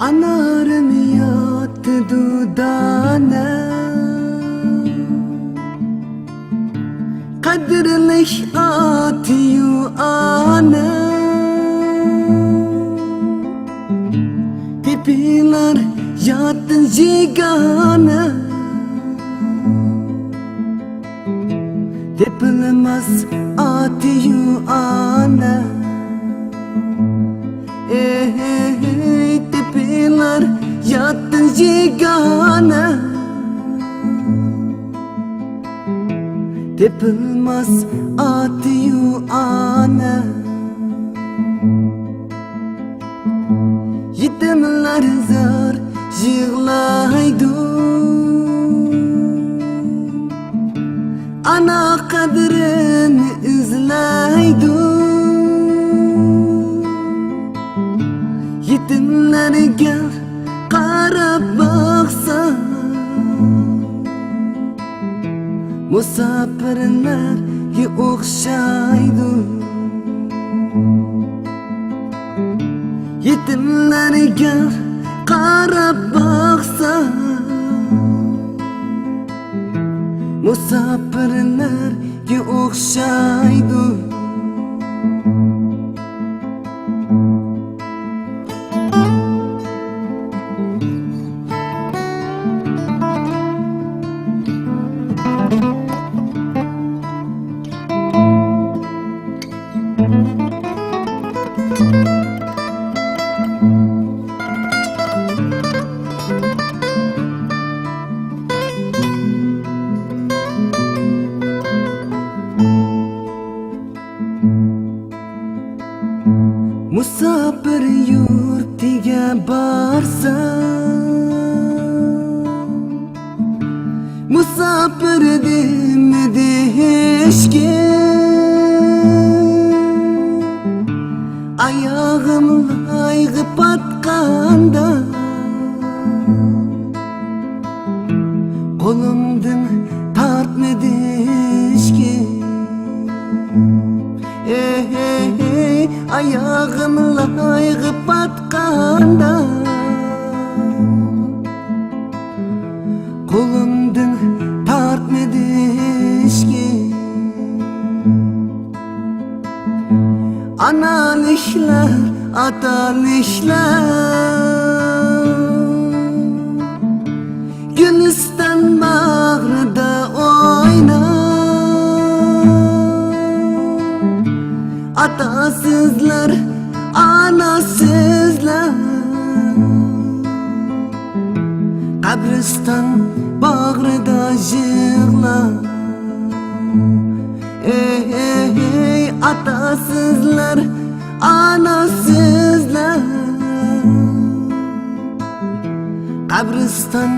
Anarım yattı dudağına, kadırlış atıyor ana. Tepeler yattı jigana, tepilmez atıyor ana. Tepeler yattı jigana, tepilmez atıyor ana. Yetimler zar yığlaydı, ana kadrini izlaydı. Yetimlerge qarab baksa, musafirlerge o'xshaydi. Yetimlerge qarab baksa, musafirlerge o'xshaydi. Musafir yurtiga borsa, musafir demidi hech kim. Ayog'im ayg'ib patqanda, qo'limdan tortmadi hech kim. Ayağım ayg'ib patqanda, qo'limdan tortmadi hech kim. Analishlar, atalishlar, Güliston bag'rida o'ynar. Atasızlar, anasızlar, qabriston bag'rida yig'lar. Atasızlar, anasızlar, qabriston